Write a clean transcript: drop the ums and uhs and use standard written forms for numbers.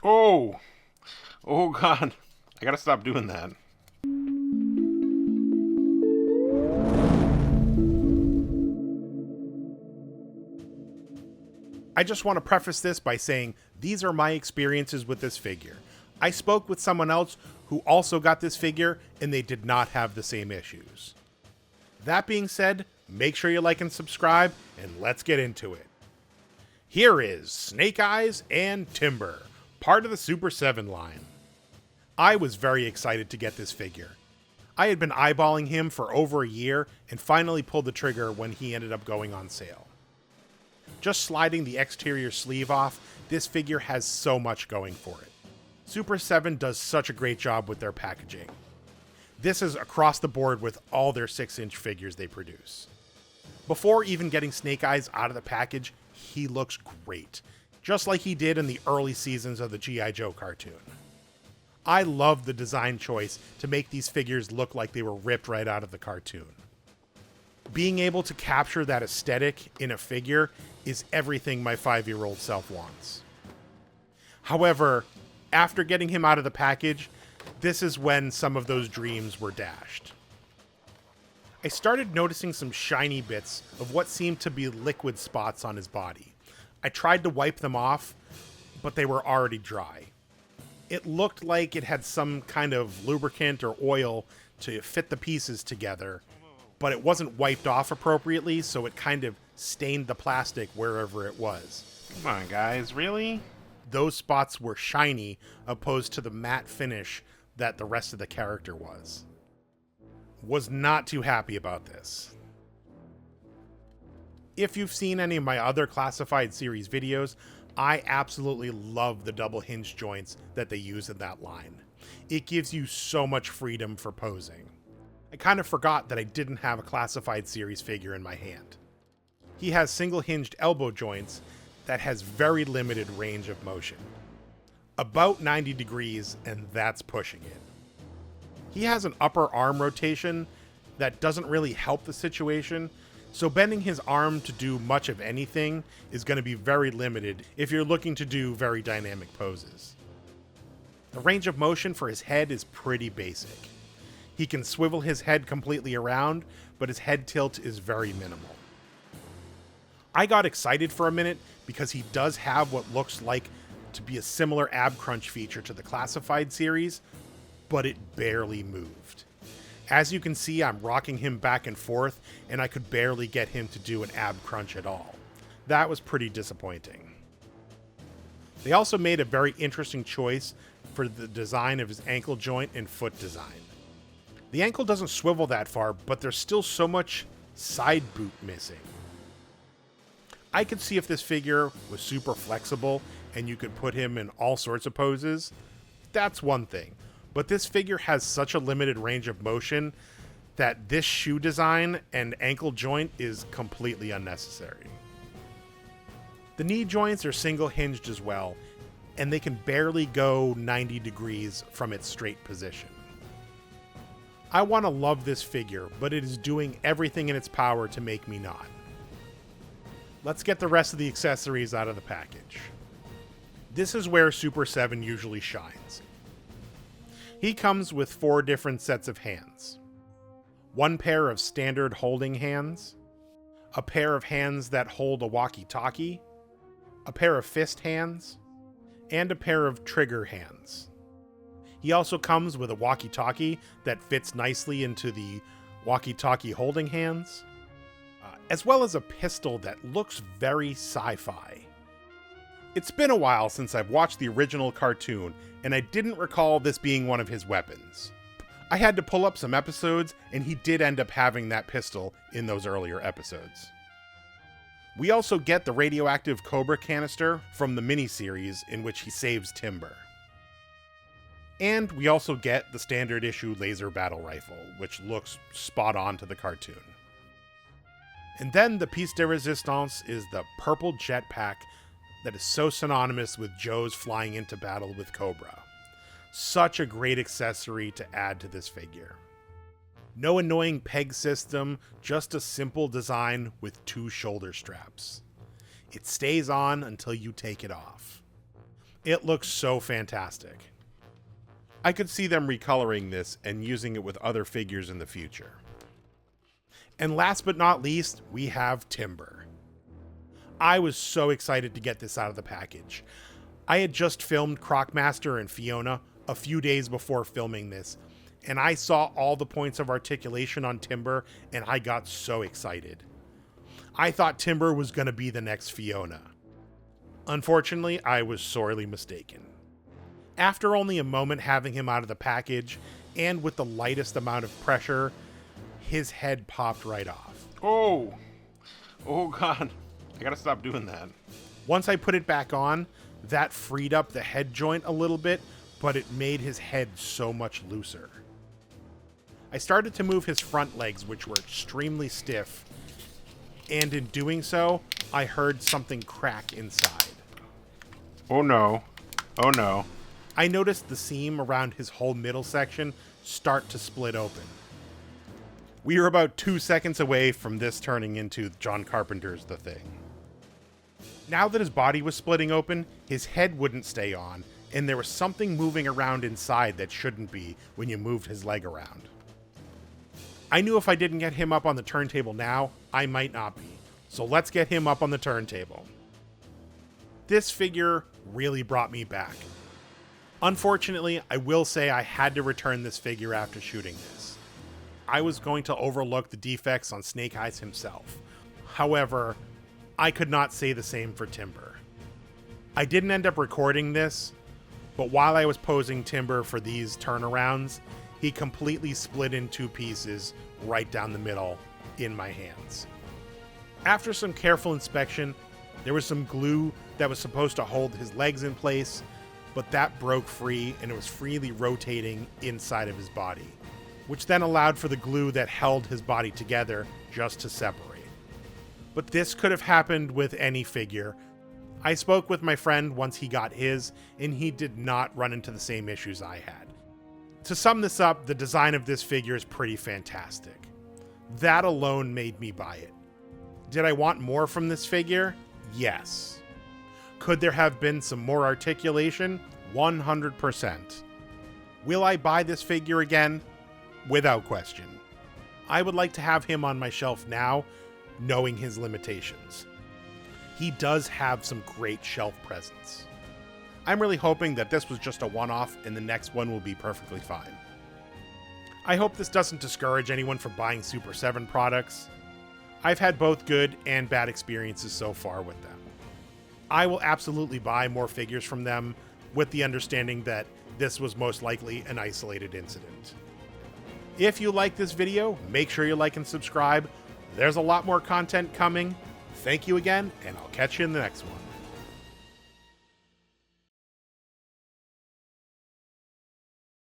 Oh! Oh god. I gotta stop doing that. I just want to preface this by saying these are my experiences with this figure. I spoke with someone else who also got this figure, and they did not have the same issues. That being said, make sure you like and subscribe, and let's get into it. Here is Snake Eyes and Timber, part of the Super 7 line. I was very excited to get this figure. I had been eyeballing him for over a year and finally pulled the trigger when he ended up going on sale. Just sliding the exterior sleeve off, this figure has so much going for it. Super 7 does such a great job with their packaging. This is across the board with all their 6-inch figures they produce. Before even getting Snake Eyes out of the package, he looks great, just like he did in the early seasons of the G.I. Joe cartoon. I love the design choice to make these figures look like they were ripped right out of the cartoon. Being able to capture that aesthetic in a figure is everything my 5-year-old self wants. However, after getting him out of the package, this is when some of those dreams were dashed. I started noticing some shiny bits of what seemed to be liquid spots on his body. I tried to wipe them off, but they were already dry. It looked like it had some kind of lubricant or oil to fit the pieces together, but it wasn't wiped off appropriately, so it kind of stained the plastic wherever it was. Come on, guys, really? Those spots were shiny, opposed to the matte finish that the rest of the character was. Was not too happy about this. If you've seen any of my other Classified series videos, I absolutely love the double hinge joints that they use in that line. It gives you so much freedom for posing. I kind of forgot that I didn't have a Classified series figure in my hand. He has single hinged elbow joints that has very limited range of motion. About 90 degrees, and that's pushing it. He has an upper arm rotation that doesn't really help the situation, so bending his arm to do much of anything is going to be very limited if you're looking to do very dynamic poses. The range of motion for his head is pretty basic. He can swivel his head completely around, but his head tilt is very minimal. I got excited for a minute because he does have what looks like to be a similar ab crunch feature to the Classified series, but it barely moved. As you can see, I'm rocking him back and forth, and I could barely get him to do an ab crunch at all. That was pretty disappointing. They also made a very interesting choice for the design of his ankle joint and foot design. The ankle doesn't swivel that far, but there's still so much side boot missing. I could see if this figure was super flexible and you could put him in all sorts of poses. That's one thing. But this figure has such a limited range of motion that this shoe design and ankle joint is completely unnecessary. The knee joints are single hinged as well, and they can barely go 90 degrees from its straight position. I want to love this figure, but it is doing everything in its power to make me not. Let's get the rest of the accessories out of the package. This is where Super 7 usually shines. He comes with 4 different sets of hands. 1 pair of standard holding hands, a pair of hands that hold a walkie-talkie, a pair of fist hands, and a pair of trigger hands. He also comes with a walkie-talkie that fits nicely into the walkie-talkie holding hands, as well as a pistol that looks very sci-fi. It's been a while since I've watched the original cartoon, and I didn't recall this being one of his weapons. I had to pull up some episodes, and he did end up having that pistol in those earlier episodes. We also get the radioactive Cobra canister from the miniseries in which he saves Timber. And we also get the standard issue laser battle rifle, which looks spot on to the cartoon. And then the piece de resistance is the purple jetpack that is so synonymous with Joe's flying into battle with Cobra. Such a great accessory to add to this figure. No annoying peg system, just a simple design with 2 shoulder straps. It stays on until you take it off. It looks so fantastic. I could see them recoloring this and using it with other figures in the future. And last but not least, we have Timber. I was so excited to get this out of the package. I had just filmed Crocmaster and Fiona a few days before filming this, and I saw all the points of articulation on Timber, and I got so excited. I thought Timber was going to be the next Fiona. Unfortunately, I was sorely mistaken. After only a moment having him out of the package, and with the lightest amount of pressure, his head popped right off. Oh God, I gotta stop doing that. Once I put it back on, that freed up the head joint a little bit, but it made his head so much looser. I started to move his front legs, which were extremely stiff, and in doing so, I heard something crack inside. Oh no. Oh no. I noticed the seam around his whole middle section start to split open. We were about 2 seconds away from this turning into John Carpenter's The Thing. Now that his body was splitting open, his head wouldn't stay on, and there was something moving around inside that shouldn't be when you moved his leg around. I knew if I didn't get him up on the turntable now, I might not be, so let's get him up on the turntable. This figure really brought me back. Unfortunately, I will say I had to return this figure after shooting this. I was going to overlook the defects on Snake Eyes himself. However, I could not say the same for Timber. I didn't end up recording this, but while I was posing Timber for these turnarounds, he completely split in 2 pieces right down the middle in my hands. After some careful inspection, there was some glue that was supposed to hold his legs in place, but that broke free and it was freely rotating inside of his body, which then allowed for the glue that held his body together just to separate. But this could have happened with any figure. I spoke with my friend once he got his, and he did not run into the same issues I had. To sum this up, the design of this figure is pretty fantastic. That alone made me buy it. Did I want more from this figure? Yes. Could there have been some more articulation? 100%. Will I buy this figure again? Without question. I would like to have him on my shelf now, knowing his limitations. He does have some great shelf presence. I'm really hoping that this was just a one-off and the next one will be perfectly fine. I hope this doesn't discourage anyone from buying Super 7 products. I've had both good and bad experiences so far with them. I will absolutely buy more figures from them with the understanding that this was most likely an isolated incident. If you like this video, make sure you like and subscribe. There's a lot more content coming. Thank you again, and I'll catch you in the next one.